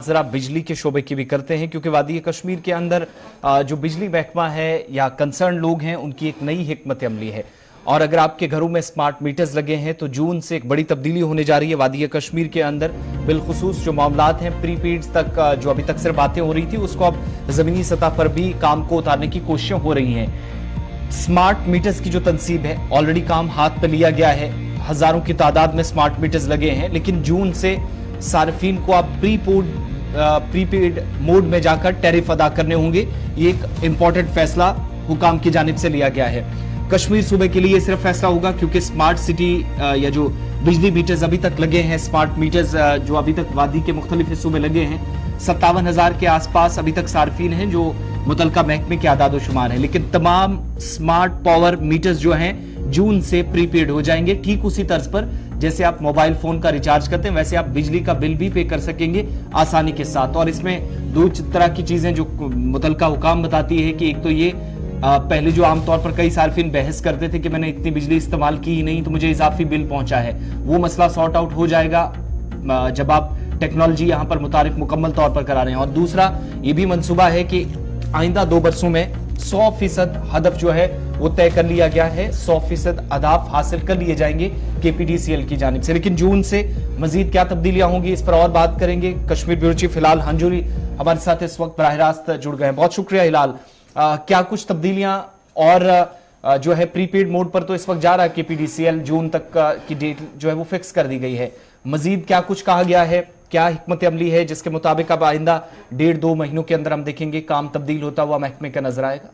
जरा बिजली के शोबे की भी करते हैं क्योंकि वादी कश्मीर के अंदर जो बिजली महकमा है या कंसर्न लोग हैं उनकी एक नई हिकमत अमली है। और अगर आपके घरों में स्मार्ट मीटर्स लगे हैं तो जून से एक बड़ी तब्दीली होने जा रही है वादी कश्मीर के अंदर। बिलखुसूस जो मामलात हैं प्रीपेड तक जो अभी तक सिर्फ बातें हो रही थी उसको अब जमीनी सतह पर भी काम को उतारने की कोशिशें हो रही हैं। स्मार्ट मीटर्स की जो तनसीब है ऑलरेडी काम हाथ पे लिया गया है, हजारों की तादाद में स्मार्ट मीटर्स लगे हैं, लेकिन जून से सार्फिन को आप प्रीपेड मोड में जाकर टैरिफ अदा करने होंगे। ये एक इंपॉर्टेंट फैसला हुकाम की जानिब से लिया गया है। कश्मीर सूबे के लिए सिर्फ फैसला होगा क्योंकि स्मार्ट सिटी या जो बिजली मीटर्स अभी तक लगे हैं, स्मार्ट मीटर्स जो अभी तक वादी के मुख्तलिफ हिस्सों में लगे हैं, 57,000 के आसपास अभी तक सार्फिन हैं जो मुतलका महकमे के आदाद शुमार है। लेकिन तमाम स्मार्ट पावर मीटर्स जो हैं जून से प्रीपेड हो जाएंगे। ठीक उसी तर्ज पर जैसे आप मोबाइल फोन का रिचार्ज करते हैं वैसे आप बिजली का बिल भी पे कर सकेंगे आसानी के साथ। और इसमें दो तरह की चीजें जो मुतलका हुकाम बताती है कि एक तो ये पहले जो आमतौर पर कई सार्फिन बहस करते थे कि मैंने इतनी बिजली इस्तेमाल की ही नहीं तो मुझे इजाफी बिल पहुंचा है, वो मसला सॉर्ट आउट हो जाएगा जब आप टेक्नोलॉजी यहां पर मुतारिफ मुकम्मल तौर पर करा रहे हैं। और दूसरा ये भी मंसूबा है कि आइंदा 2 बरसों में 100% हदफ जो है वो तय कर लिया गया है, 100% अहदाफ हासिल कर लिए जाएंगे केपीडीसीएल की जानिब से। लेकिन जून से मजीद क्या तब्दीलियां होंगी इस पर और बात करेंगे। कश्मीर ब्यूरो चीफ हिलाल हंजूरी हमारे साथ इस वक्त बराह रास्त जुड़ गए हैं। बहुत शुक्रिया हिलाल। क्या कुछ तब्दीलियां और जो है प्रीपेड मोड पर तो इस वक्त जा रहा है केपीडीसीएल, जून तक की डेट जो है वो फिक्स कर दी गई है, मजीद क्या कुछ कहा गया है, क्या हिकमत अमली है जिसके मुताबिक अब आइंदा 1.5-2 महीनों के अंदर हम देखेंगे काम तब्दील होता हुआ महकमे का नजर आएगा?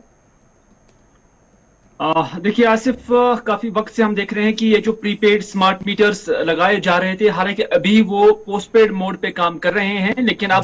देखिए आसिफ, काफी वक्त से हम देख रहे हैं कि ये जो प्रीपेड स्मार्ट मीटर्स लगाए जा रहे थे, हालांकि अभी वो पोस्टपेड मोड पे काम कर रहे हैं, लेकिन अब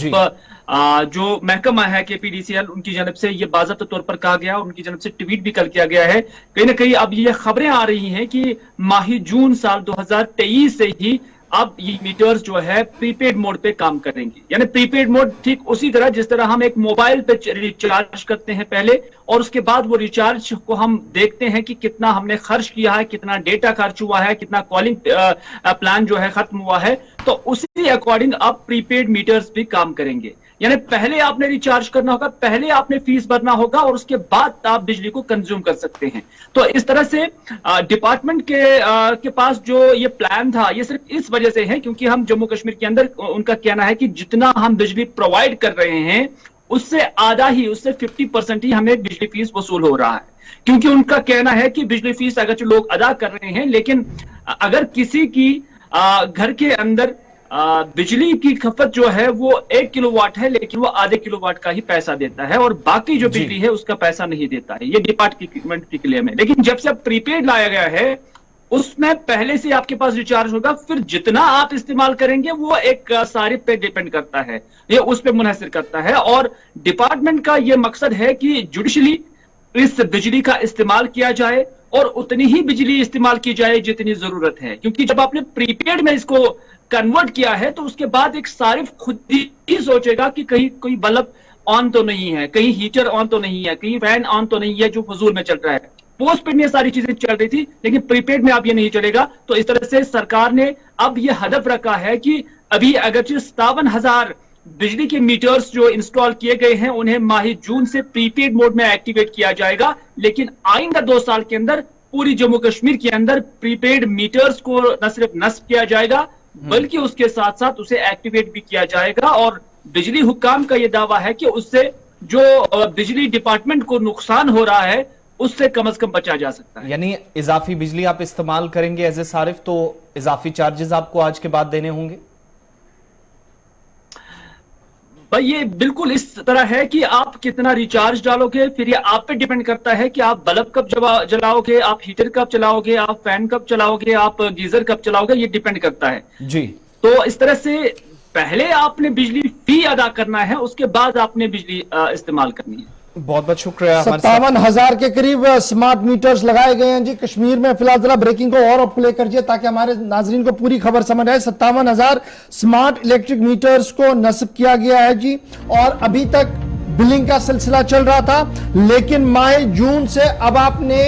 जो महकमा है केपीडीसीएल उनकी जानब से ये बाज़ाब्ता तौर पर कहा गया, उनकी जानब से ट्वीट भी कल किया गया है। कहीं ना कहीं अब ये खबरें आ रही हैं कि माही जून साल 2023 से ही अब ये मीटर्स जो है प्रीपेड मोड पे काम करेंगे। यानी प्रीपेड मोड ठीक उसी तरह जिस तरह हम एक मोबाइल पे रिचार्ज करते हैं पहले और उसके बाद वो रिचार्ज को हम देखते हैं कि कितना हमने खर्च किया है, कितना डेटा खर्च हुआ है, कितना कॉलिंग प्लान जो है खत्म हुआ है, तो उसी अकॉर्डिंग अब प्रीपेड मीटर्स भी काम करेंगे। यानी पहले आपने रिचार्ज करना होगा, पहले आपने फीस भरना होगा और उसके बाद आप बिजली को कंज्यूम कर सकते हैं। तो इस तरह से डिपार्टमेंट के पास जो ये प्लान था ये सिर्फ इस वजह से है क्योंकि हम जम्मू कश्मीर के अंदर, उनका कहना है कि जितना हम बिजली प्रोवाइड कर रहे हैं उससे आधा ही, उससे 50% ही हमें बिजली फीस वसूल हो रहा है। क्योंकि उनका कहना है कि बिजली फीस अगर लोग अदा कर रहे हैं, लेकिन अगर किसी की घर के अंदर बिजली की खपत जो है वो 1 किलोवाट है लेकिन वो आधे किलोवाट का ही पैसा देता है और बाकी जो बिजली है उसका पैसा नहीं देता है, ये डिपार्टमेंट की क्लेम है। लेकिन जब से अब प्रीपेड लाया गया है उसमें पहले से आपके पास रिचार्ज होगा, फिर जितना आप इस्तेमाल करेंगे वो एक सारिफ पे डिपेंड करता है, ये उस पे मुनहसर करता है। और डिपार्टमेंट का ये मकसद है कि जुडिशली इस बिजली का इस्तेमाल किया जाए और उतनी ही बिजली इस्तेमाल की जाए जितनी जरूरत है। क्योंकि जब आपने प्रीपेड में इसको कन्वर्ट किया है तो उसके बाद एक सारिफ खुद ही सोचेगा कि कहीं कोई बल्ब ऑन तो नहीं है, कहीं हीटर ऑन तो नहीं है, कहीं फैन ऑन तो नहीं है जो फजूल में चल रहा है। पोस्ट पेड में सारी चीजें चल रही थी लेकिन प्रीपेड में अब ये नहीं चलेगा। तो इस तरह से सरकार ने अब ये हदफ रखा है कि अभी अगर 57,000 बिजली के मीटर्स जो इंस्टॉल किए गए हैं उन्हें माही जून से प्रीपेड मोड में एक्टिवेट किया जाएगा, लेकिन आइंदा 2 साल के अंदर पूरी जम्मू कश्मीर के अंदर प्रीपेड मीटर्स को न सिर्फ नस्ब किया जाएगा बल्कि उसके साथ साथ उसे एक्टिवेट भी किया जाएगा। और बिजली हुक्काम का यह दावा है कि उससे जो बिजली डिपार्टमेंट को नुकसान हो रहा है उससे कम से कम बचा जा सकता है। यानी इजाफी बिजली आप इस्तेमाल करेंगे एज ए सारिफ तो इजाफी चार्जेस आपको आज के बाद देने होंगे? भाई ये बिल्कुल इस तरह है कि आप कितना रिचार्ज डालोगे, फिर ये आप पे डिपेंड करता है कि आप बल्ब कब जलाओगे, आप हीटर कब चलाओगे, आप फैन कब चलाओगे, आप गीजर कब चलाओगे, ये डिपेंड करता है जी। तो इस तरह से पहले आपने बिजली फी अदा करना है, उसके बाद आपने बिजली इस्तेमाल करनी है। बहुत बहुत शुक्रिया। 57,000 के करीब स्मार्ट मीटर्स लगाए गए हैं जी कश्मीर में। फिलहाल जरा ब्रेकिंग को और प्ले करिए ताकि हमारे नाजरीन को पूरी खबर समझ आए। 57,000 स्मार्ट इलेक्ट्रिक मीटर्स को नस्ब किया गया है जी और अभी तक बिलिंग का सिलसिला चल रहा था, लेकिन माह जून से अब आपने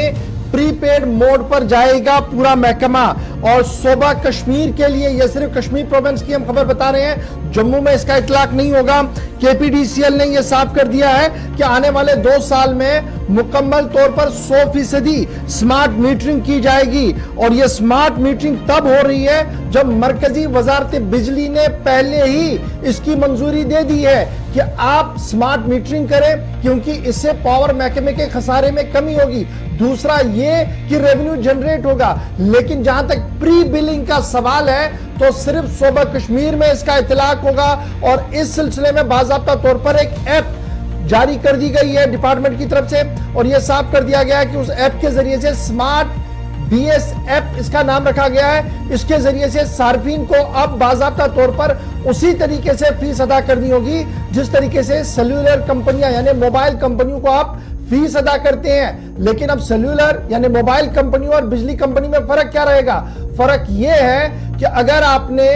प्रीपेड मोड पर जाएगा पूरा महकमा। और सूबा कश्मीर के लिए, यह सिर्फ कश्मीर प्रोविंस की हम खबर बता रहे हैं, जम्मू में इसका इतलाक नहीं होगा। केपीडीसीएल ने यह साफ कर दिया है कि आने वाले 2 साल में मुकम्मल तौर पर 100% स्मार्ट मीटरिंग की जाएगी और यह स्मार्ट मीटरिंग तब हो रही है जब मरकजी वजारत बिजली ने पहले ही इसकी मंजूरी दे दी है कि आप स्मार्ट मीटरिंग करें, क्योंकि इससे पावर महकमे के खसारे में कमी होगी। दूसरा ये कि रेवेन्यू जनरेट होगा। लेकिन जहां तक प्री बिलिंग का सवाल है तो सिर्फ सूबा कश्मीर में इसका इतलाक होगा और इस सिलसिले में बाज़ाब्ता तौर पर एक ऐप जारी कर दी गई है डिपार्टमेंट की तरफ से और यह साफ कर दिया गया है कि उस ऐप के जरिए से स्मार्ट BS ऐप इसका नाम रखा गया है। इसके जरिए से सार्फिन को अब बाज़ाब्ता तौर पर उसी तरीके से फीस अदा करनी होगी जिस तरीके से सेल्यूलर कंपनियां यानी मोबाइल कंपनियों को आप फीस अदा करते हैं। लेकिन अब सेल्यूलर यानी मोबाइल कंपनियों और बिजली कंपनी में फर्क क्या रहेगा? फर्क यह है कि अगर आपने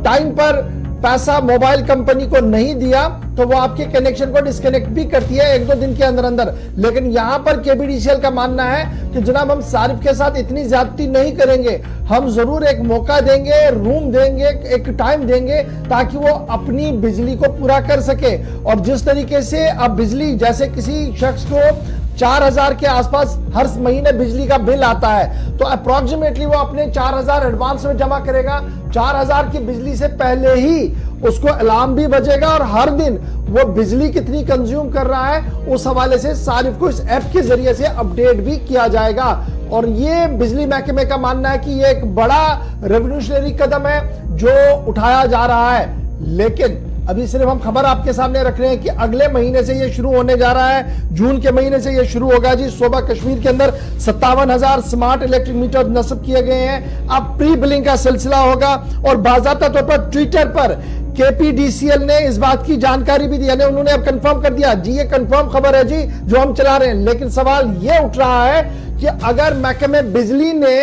टाइम पर पैसा मोबाइल कंपनी को नहीं दिया तो वो आपके कनेक्शन को डिस्कनेक्ट भी करती है 1-2 दिन के अंदर अंदर। लेकिन यहां पर केपीडीसीएल का मानना है कि जनाब हम सारिफ के साथ इतनी ज्यादती नहीं करेंगे, हम जरूर एक मौका देंगे, रूम देंगे, एक टाइम देंगे ताकि वो अपनी बिजली को पूरा कर सके। और जिस तरीके से अब बिजली जैसे किसी शख्स को 4000 के आसपास हर महीने बिजली का बिल आता है तो अप्रोक्सीमेटली वो अपने 4000 एडवांस में जमा करेगा। 4000 की बिजली से पहले ही उसको अलार्म भी बजेगा और हर दिन वो बिजली कितनी कंज्यूम कर रहा है उस हवाले से सारिफ को इस ऐप के जरिए से अपडेट भी किया जाएगा। और ये बिजली महकमे का मानना है कि ये एक बड़ा रेवोल्यूशनरी कदम है जो उठाया जा रहा है। लेकिन अभी सिर्फ हम खबर आपके सामने रख रहे हैं कि अगले महीने से ये शुरू होने जा रहा है, जून के महीने से ये शुरू होगा जी। सूबा कश्मीर के अंदर 57,000 स्मार्ट इलेक्ट्रिक मीटर नस्ब किए गए हैं। अब प्री बिलिंग का सिलसिला होगा और बाज़ाब्ता तौर पर ट्विटर पर केपीडीसीएल ने इस बात की जानकारी भी दी, यानी उन्होंने अब कंफर्म कर दिया जी, ये कंफर्म खबर है जी जो हम चला रहे हैं। लेकिन सवाल ये उठ रहा है कि अगर महकमे बिजली ने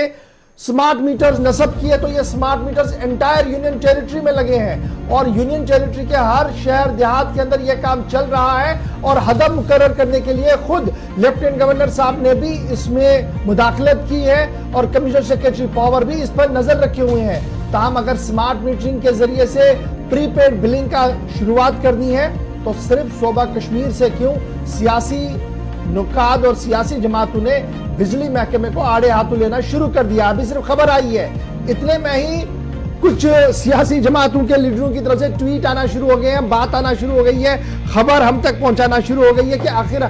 स्मार्ट मीटर्स नस्ब किए तो ये smart meters entire union territory में लगे हैं और यूनियन टेरिटरी के हर शहर देहात के अंदर ये काम चल रहा है और हदफ मुकर्रर करने के लिए खुद लेफ्टिनेंट गवर्नर साहब ने भी इसमें मुदाखलत की है और कमिश्नर सेक्रेटरी पावर भी इस पर नजर रखे हुए हैं। ताहम अगर स्मार्ट मीटरिंग के जरिए से प्रीपेड बिलिंग का शुरुआत करनी है तो सिर्फ सूबा कश्मीर से क्यों, सियासी नुकाद और सियासी जमातों ने बिजली महकमे को आड़े हाथों लेना शुरू कर दिया। अभी सिर्फ खबर आई है, इतने में ही कुछ सियासी जमातों के लीडरों की तरफ से ट्वीट आना शुरू हो गए हैं, बात आना शुरू हो गई है, खबर हम तक पहुंचाना शुरू हो गई है कि आखिर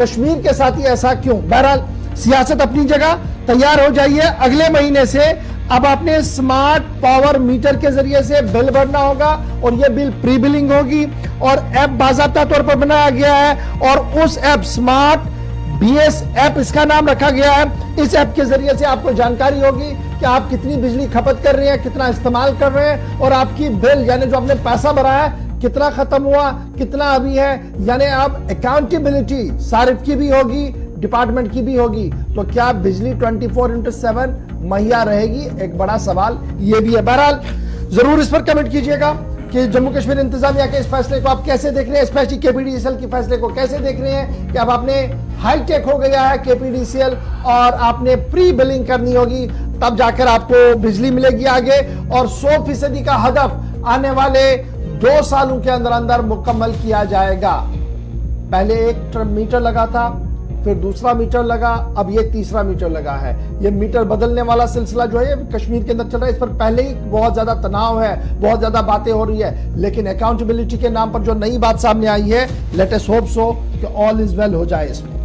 कश्मीर के साथ ही ऐसा क्यों। बहरहाल सियासत अपनी जगह, तैयार हो जाइए। अगले महीने से अब आपने स्मार्ट पावर मीटर के जरिए से बिल भरना होगा और यह बिल प्री बिलिंग होगी और ऐप बाज़ाब्ता तौर पर बनाया गया है और उस ऐप स्मार्ट BS ऐप इसका नाम रखा गया है। इस ऐप के जरिए से आपको जानकारी होगी कि आप कितनी बिजली खपत कर रहे हैं, कितना इस्तेमाल कर रहे हैं और आपकी बिल यानी जो आपने पैसा भरा है कितना खत्म हुआ, कितना अभी है। यानी आप अकाउंटेबिलिटी सारिफ की भी होगी, डिपार्टमेंट की भी होगी। तो क्या बिजली 24/7 मुहैया रहेगी? एक बड़ा सवाल ये भी है। बहरहाल जरूर इस पर कमेंट कीजिएगा कि जम्मू कश्मीर इंतजामिया के इस फैसले को आप कैसे देख रहे हैं, स्पेशली केपीडीसीएल के फैसले को कैसे देख रहे हैं कि अब आपने हाईटेक हो गया है केपीडीसीएल और आपने प्री बिलिंग करनी होगी, तब जाकर आपको बिजली मिलेगी आगे और 100% का हदफ आने वाले 2 सालों के अंदर अंदर मुकम्मल किया जाएगा। पहले एक मीटर लगा था, फिर दूसरा मीटर लगा, अब ये तीसरा मीटर लगा है। ये मीटर बदलने वाला सिलसिला जो है कश्मीर के अंदर चल रहा है, इस पर पहले ही बहुत ज्यादा तनाव है, बहुत ज्यादा बातें हो रही है। लेकिन अकाउंटेबिलिटी के नाम पर जो नई बात सामने आई है, लेट अस होप सो कि ऑल इज वेल हो जाए इसमें।